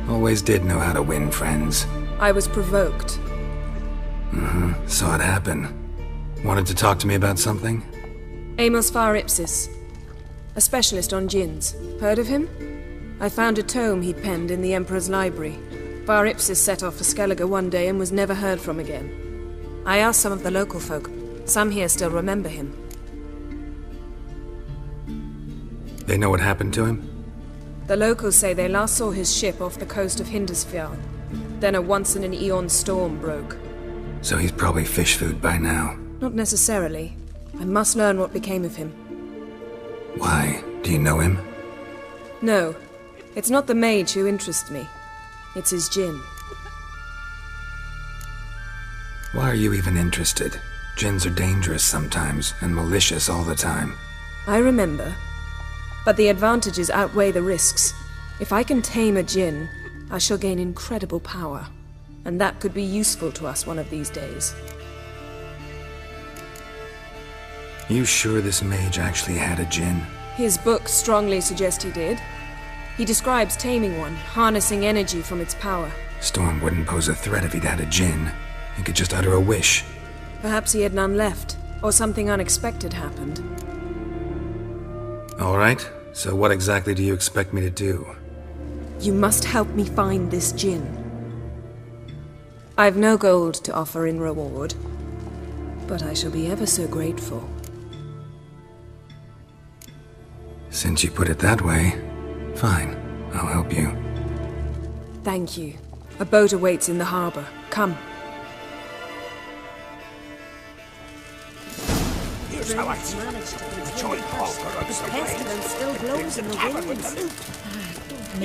Always did know how to win friends. I was provoked. Saw it happen. Wanted to talk to me about something? Amos Far Ipsis. A specialist on djinns. Heard of him? I found a tome he'd penned in the Emperor's library. Far Ipsis set off for Skellige one day and was never heard from again. I asked some of the local folk. Some here still remember him. They know what happened to him? The locals say they last saw his ship off the coast of Hindisfjall. Then a once-in-an-eon storm broke. So he's probably fish food by now. Not necessarily. I must learn what became of him. Why? Do you know him? No. It's not the mage who interests me. It's his djinn. Why are you even interested? Djinns are dangerous sometimes, and malicious all the time. I remember. But the advantages outweigh the risks. If I can tame a djinn, I shall gain incredible power. And that could be useful to us one of these days. You sure this mage actually had a djinn? His books strongly suggest he did. He describes taming one, harnessing energy from its power. Storm wouldn't pose a threat if he'd had a djinn. He could just utter a wish. Perhaps he had none left, or something unexpected happened. All right, so what exactly do you expect me to do? You must help me find this djinn. I've no gold to offer in reward, but I shall be ever so grateful. Since you put it that way, fine, I'll help you. Thank you. A boat awaits in the harbor. Come. Here's how I see it. The joint broker of the pestilence still blows in the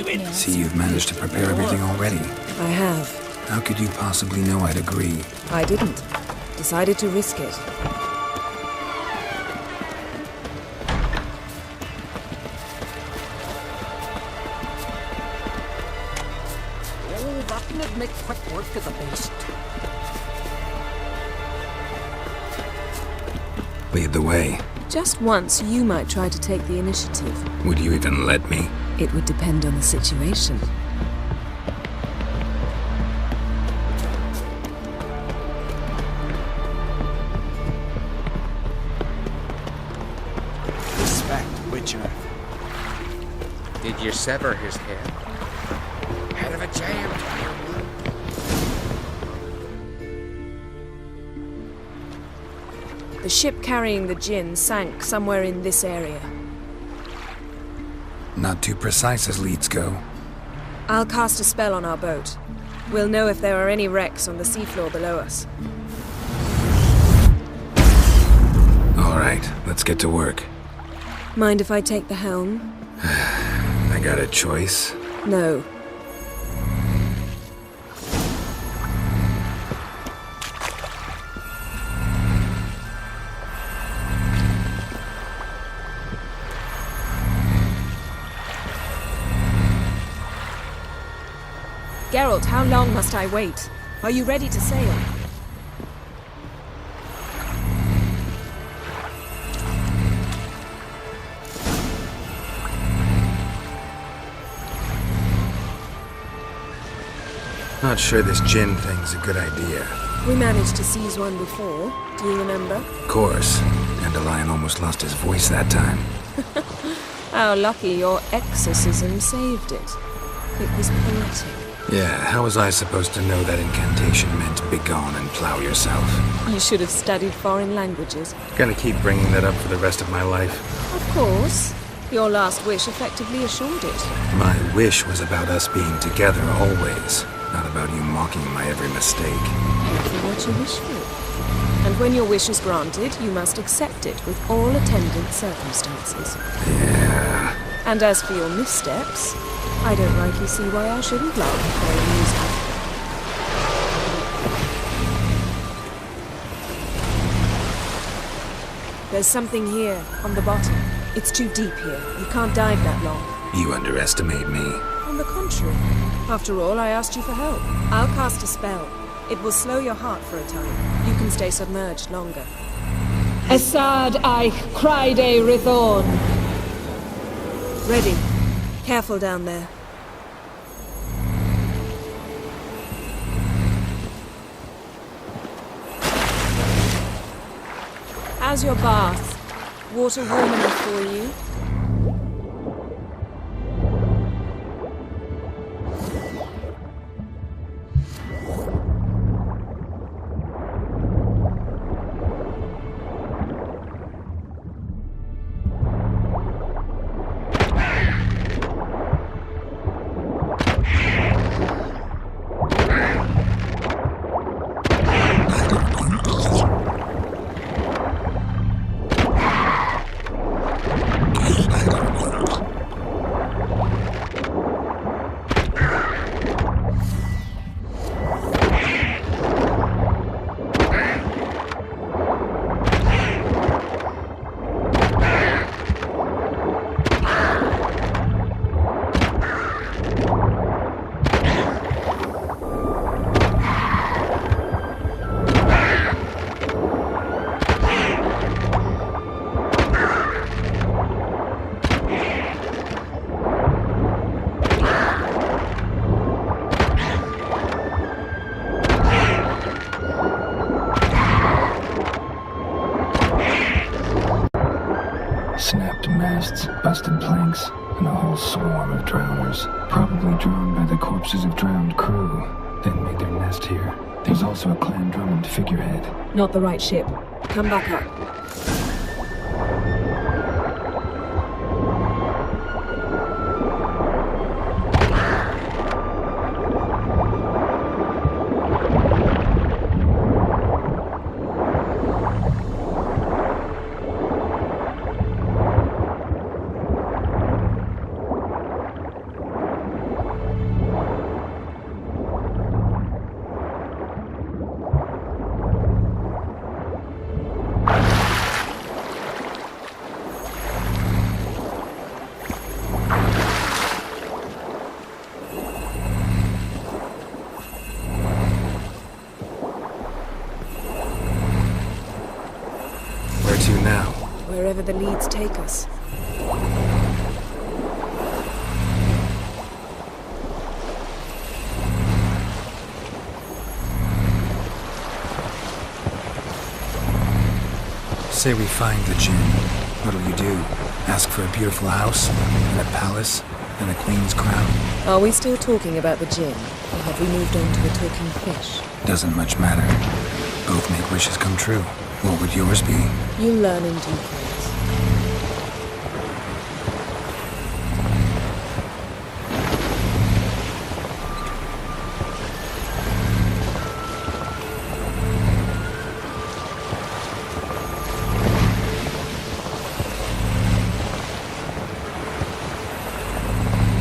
winds. See, you've managed to prepare everything already. I have. How could you possibly know I'd agree? I didn't. Decided to risk it. Oh, that'd make quick work of the beast. Lead the way. Just once, you might try to take the initiative. Would you even let me? It would depend on the situation. Respect, Witcher. Did you sever his head? Head of a giant. The ship carrying the djinn sank somewhere in this area. Not too precise as leads go. I'll cast a spell on our boat. We'll know if there are any wrecks on the seafloor below us. All right, let's get to work. Mind if I take the helm? I got a choice. No. Geralt, how long must I wait? Are you ready to sail? Not sure this djinn thing's a good idea. We managed to seize one before. Do you remember? Of course. Dandelion almost lost his voice that time. How lucky your exorcism saved it. It was poetic. Yeah, how was I supposed to know that incantation meant begone and plow yourself? You should have studied foreign languages. Gonna keep bringing that up for the rest of my life. Of course. Your last wish effectively assured it. My wish was about us being together always, not about you mocking my every mistake. Careful what you wish for. And when your wish is granted, you must accept it with all attendant circumstances. Yeah. And as for your missteps, I don't rightly see why I shouldn't laugh or amuse you. There's something here, on the bottom. It's too deep here. You can't dive that long. You underestimate me. On the contrary. After all, I asked you for help. I'll cast a spell. It will slow your heart for a time. You can stay submerged longer. Assad Eich Cryde Rithorn. Ready. Careful down there. How's your bath? Water warm enough for you? Snapped masts, busted planks, and a whole swarm of drowners. Probably drawn by the corpses of drowned crew, then made their nest here. There's also a Clan Drummond figurehead. Not the right ship. Come back up. Wherever the leads take us. Say we find the Jinn. What'll you do? Ask for a beautiful house, and a palace, and a queen's crown? Are we still talking about the Jinn, or have we moved on to the talking fish? Doesn't much matter. Both make wishes come true. What would yours be? You learn in due course.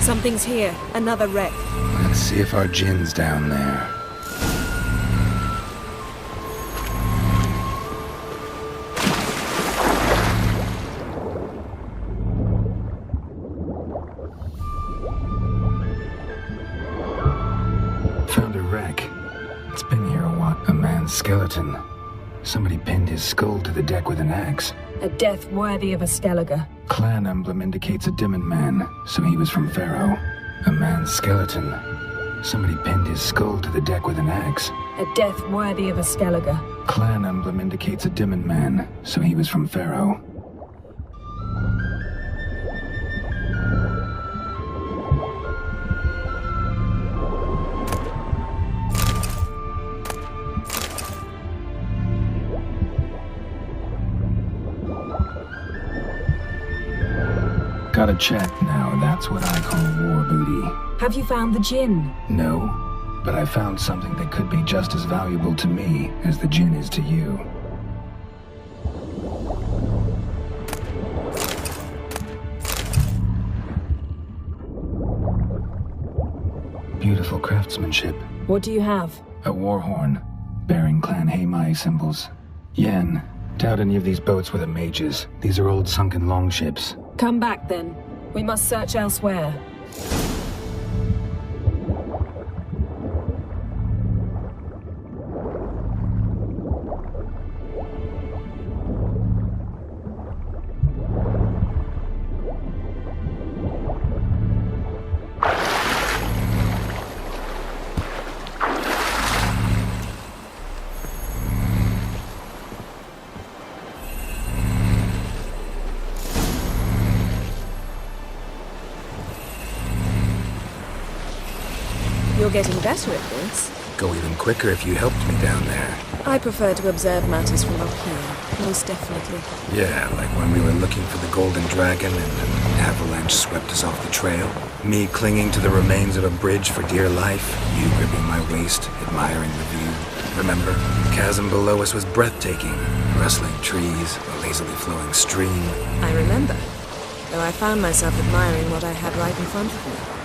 Something's here. Another wreck. Let's see if our Jinn's down there. Found a wreck. It's been here a while. A man's skeleton. Somebody pinned his skull to the deck with an axe. A death worthy of a Skellige. Clan emblem indicates a Dimmen man, so he was from Pharaoh. A man's skeleton. Somebody pinned his skull to the deck with an axe. A death worthy of a Skellige. Clan emblem indicates a Dimmen man, so he was from Pharaoh. Got a check now, that's what I call war booty. Have you found the Jinn? No, but I found something that could be just as valuable to me as the Jinn is to you. Beautiful craftsmanship. What do you have? A war horn, bearing Clan Haimai symbols. Yen, doubt any of these boats were the mages. These are old sunken longships. Come back then. We must search elsewhere. You're getting better at this. Go even quicker if you helped me down there. I prefer to observe matters from up here, most definitely. Yeah, like when we were looking for the Golden Dragon and an avalanche swept us off the trail. Me clinging to the remains of a bridge for dear life. You gripping my waist, admiring the view. Remember, the chasm below us was breathtaking. Rustling trees, a lazily flowing stream. I remember, though I found myself admiring what I had right in front of me.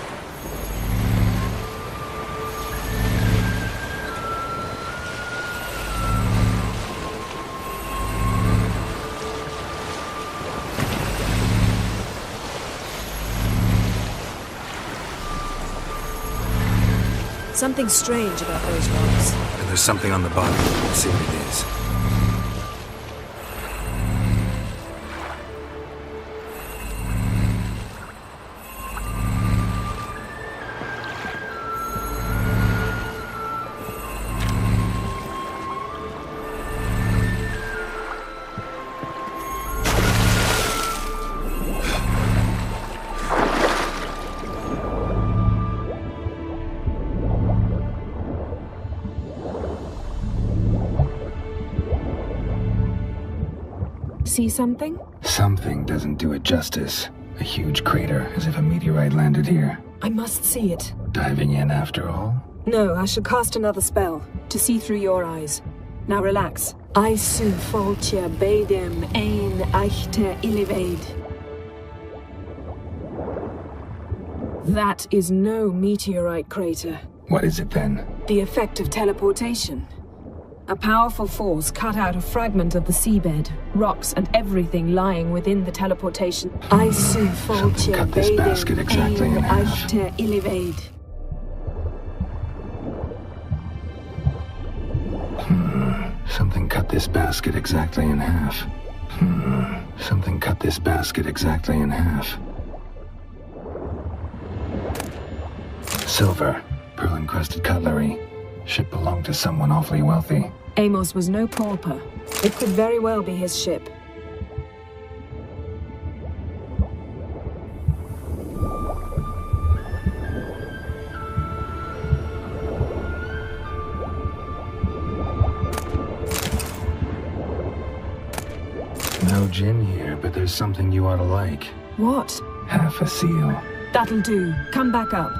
Something strange about those rocks. And there's something on the bottom. Let's see what it is. See something? Something doesn't do it justice. A huge crater, as if a meteorite landed here. I must see it. Diving in after all? No, I should cast another spell, to see through your eyes. Now relax. I su foltia bedem ein eichte invade. That is no meteorite crater. What is it then? The effect of teleportation. A powerful force cut out a fragment of the seabed, rocks and everything lying within the teleportation. I su foltia cut this basket exactly in half. eichte invade. Something cut this basket exactly in half. Something cut this basket exactly in half. Silver, pearl-encrusted cutlery. Ship belonged to someone awfully wealthy. Amos was no pauper. It could very well be his ship. No gin here, but there's something you ought to like. What? Half a seal. That'll do. Come back up.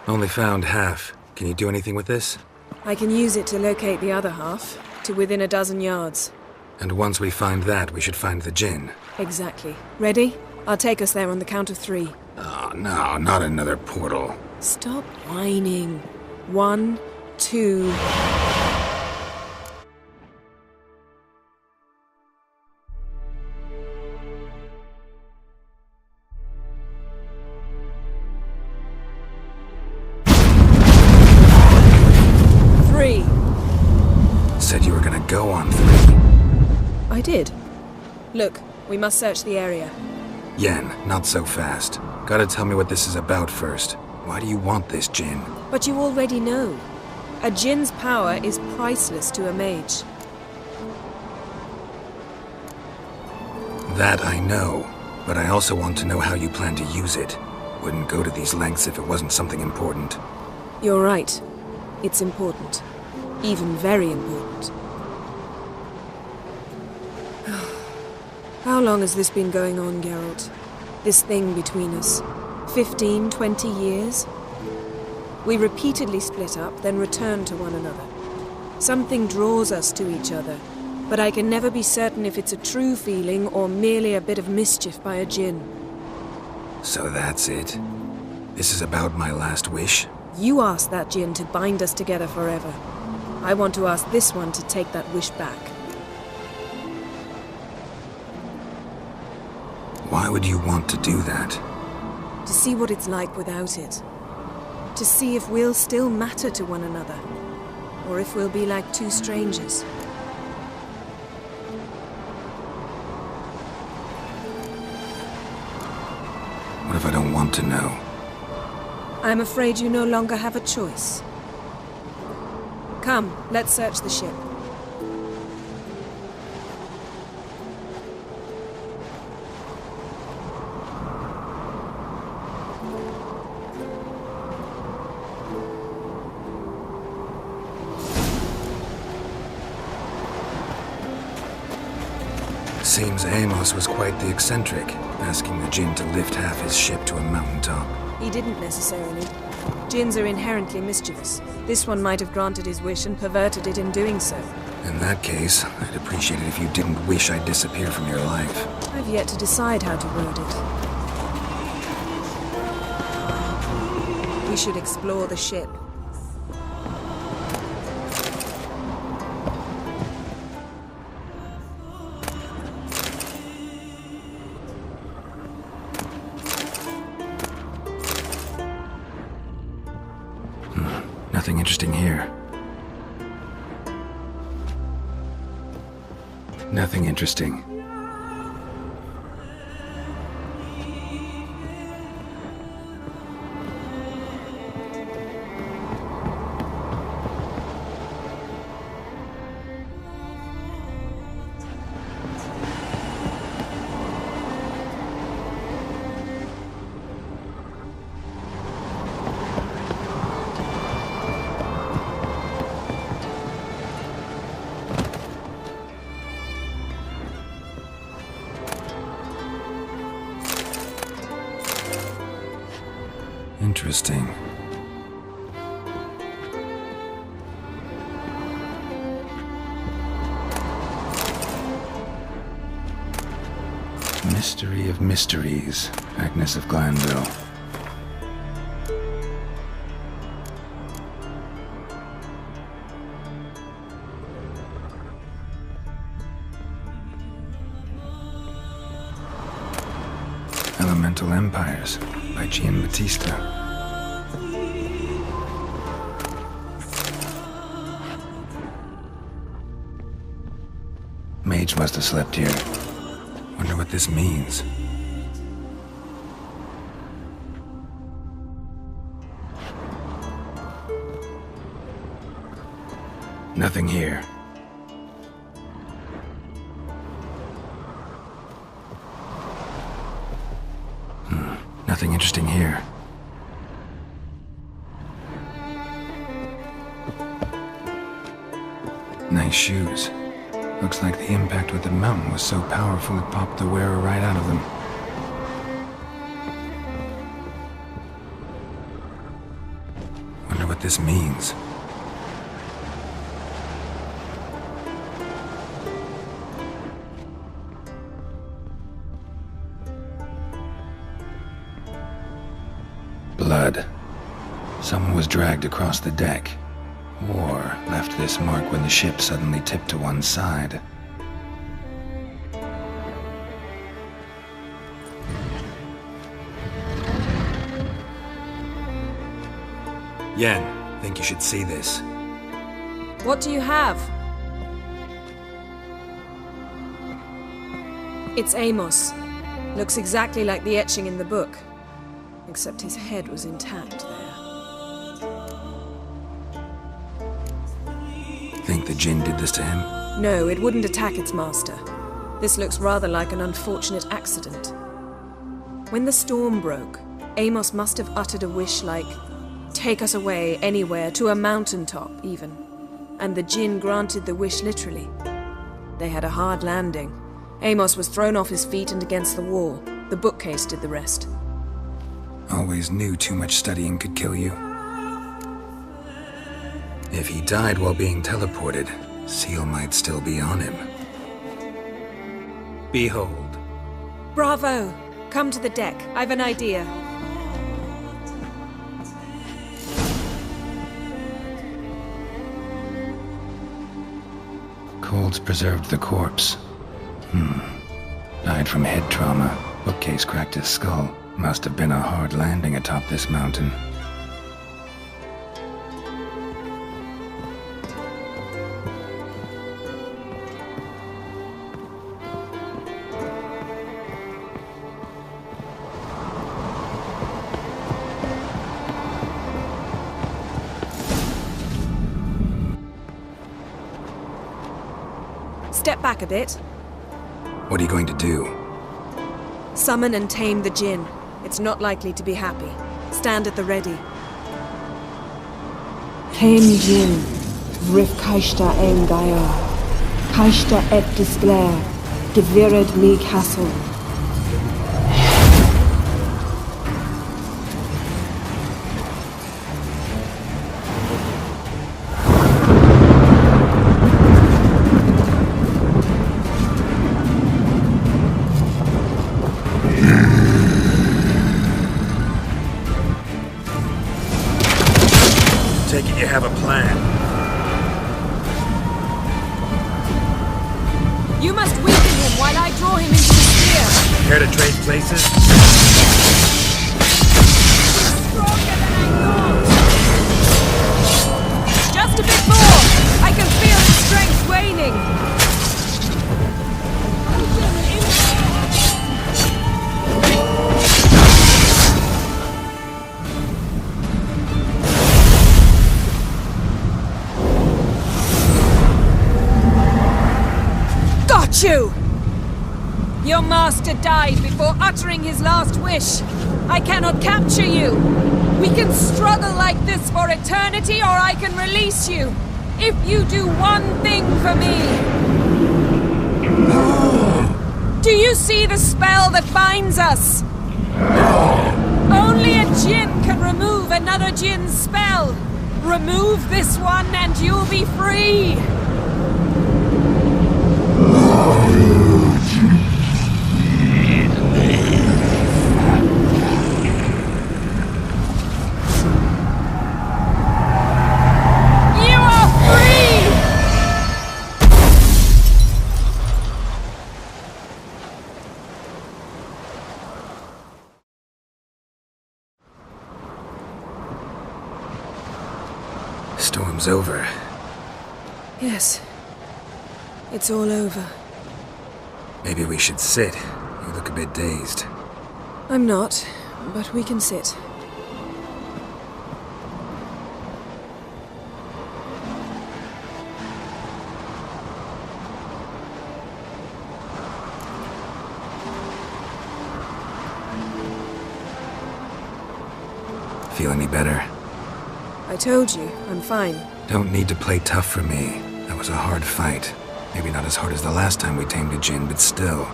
Only found half. Can you do anything with this? I can use it to locate the other half, to within a dozen yards. And once we find that, we should find the gin. Exactly. Ready? I'll take us there on the count of 3. Oh, no, not another portal. Stop whining. 1, 2... Said you were gonna go on 3. I did. Look, we must search the area. Yen, not so fast. Gotta tell me what this is about first. Why do you want this gin? But you already know. A djinn's power is priceless to a mage. That I know, but I also want to know how you plan to use it. Wouldn't go to these lengths if it wasn't something important. You're right. It's important. Even very important. How long has this been going on, Geralt? This thing between us? 15, 20 years? We repeatedly split up, then returned to one another. Something draws us to each other, but I can never be certain if it's a true feeling or merely a bit of mischief by a djinn. So that's it? This is about my last wish? You asked that djinn to bind us together forever. I want to ask this one to take that wish back. Why would you want to do that? To see what it's like without it. To see if we'll still matter to one another. Or if we'll be like two strangers. What if I don't want to know? I'm afraid you no longer have a choice. Come, let's search the ship. Seems Amos was quite the eccentric, asking the djinn to lift half his ship to a mountaintop. He didn't necessarily. Djinns are inherently mischievous. This one might have granted his wish and perverted it in doing so. In that case, I'd appreciate it if you didn't wish I'd disappear from your life. I've yet to decide how to word it. We should explore the ship. Nothing interesting here. Nothing interesting. Interesting. Mystery of mysteries, Agnes of Glanville. Elemental Empires by Giambattista. Mage must have slept here. Wonder what this means. Nothing here. Nothing interesting here. Nice shoes. Looks like the impact with the mountain was so powerful it popped the wearer right out of them. Wonder what this means. Blood. Someone was dragged across the deck. Or left this mark when the ship suddenly tipped to one side. Yen, think you should see this. What do you have? It's Amos. Looks exactly like the etching in the book. Except his head was intact there. Think the djinn did this to him? No, it wouldn't attack its master. This looks rather like an unfortunate accident. When the storm broke, Amos must have uttered a wish like, "Take us away, anywhere, to a mountaintop, even." And the djinn granted the wish literally. They had a hard landing, Amos was thrown off his feet and against the wall. The bookcase did the rest. Always knew too much studying could kill you. If he died while being teleported, Seal might still be on him. Behold. Bravo! Come to the deck. I've an idea. Cold's preserved the corpse. Died from head trauma. Bookcase cracked his skull. Must have been a hard landing atop this mountain. Step back a bit. What are you going to do? Summon and tame the Jinn. It's not likely to be happy. Stand at the ready. Tame Jinn, Rif Kaishta Engaya, Kaishta et Disglair, Gevired me Castle. Take it you have a plan. You must weaken him while I draw him into the sphere. Care to trade places? Stronger than I thought. Just a bit more. I can feel his strength waning. Got you! Your master died before uttering his last wish. I cannot capture you. We can struggle like this for eternity, or I can release you. If you do one thing for me. Do you see the spell that binds us? Only a Jinn can remove another Jinn's spell. Remove this one and you'll be free. Storm's over. Yes. It's all over. Maybe we should sit. You look a bit dazed. I'm not, but we can sit. Feel any better? I told you, I'm fine. Don't need to play tough for me. That was a hard fight. Maybe not as hard as the last time we tamed a Jinn, but still.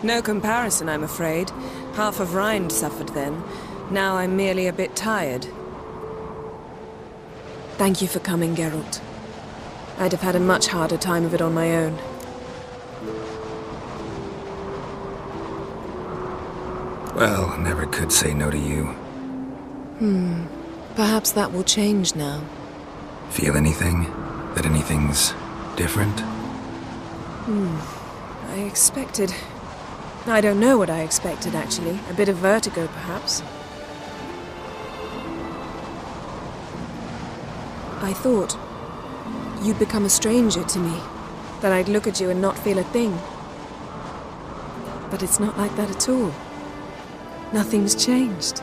No comparison, I'm afraid. Half of Rind suffered then. Now I'm merely a bit tired. Thank you for coming, Geralt. I'd have had a much harder time of it on my own. Well, never could say no to you. Perhaps that will change now. Feel anything? That anything's different? I expected... I don't know what I expected, actually. A bit of vertigo, perhaps. I thought you'd become a stranger to me. That I'd look at you and not feel a thing. But it's not like that at all. Nothing's changed.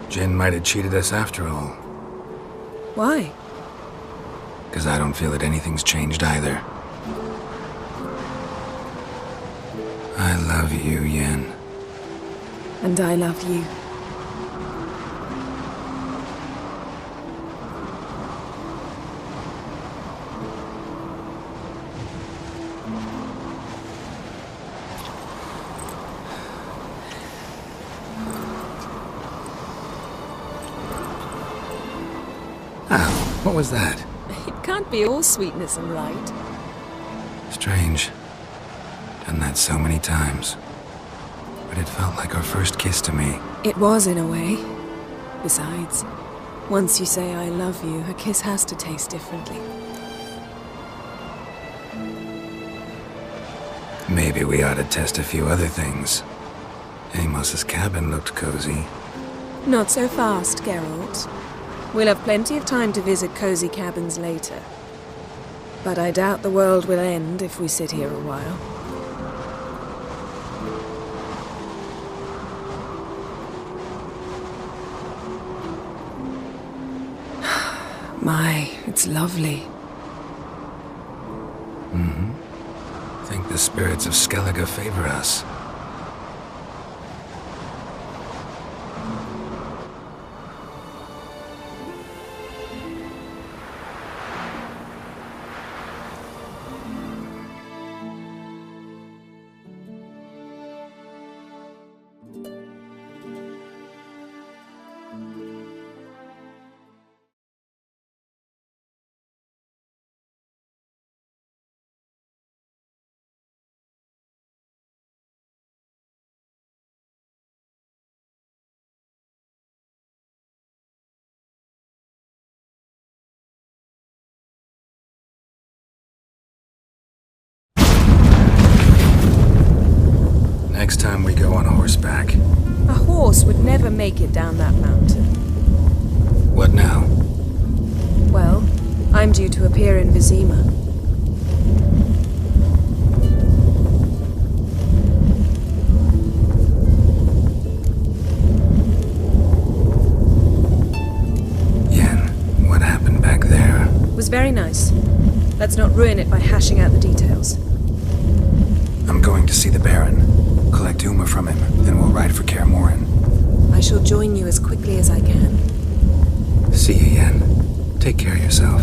Jinn might have cheated us after all. Why? Because I don't feel that anything's changed either. I love you, Yen. And I love you. Oh, what was that? It can't be all sweetness and light. Strange. Done that so many times. But it felt like our first kiss to me. It was, in a way. Besides, once you say I love you, a kiss has to taste differently. Maybe we ought to test a few other things. Amos's cabin looked cozy. Not so fast, Geralt. We'll have plenty of time to visit cozy cabins later. But I doubt the world will end if we sit here a while. My, it's lovely. Mm-hmm. I think the spirits of Skellige favor us. Next time we go on horseback. A horse would never make it down that mountain. What now? Well, I'm due to appear in Vizima. Yen, what happened back there? Was very nice. Let's not ruin it by hashing out the details. I'm going to see the Baron. Collect Uma from him, then we'll ride for Kaer Morhen. I shall join you as quickly as I can. See you, Yen. Take care of yourself.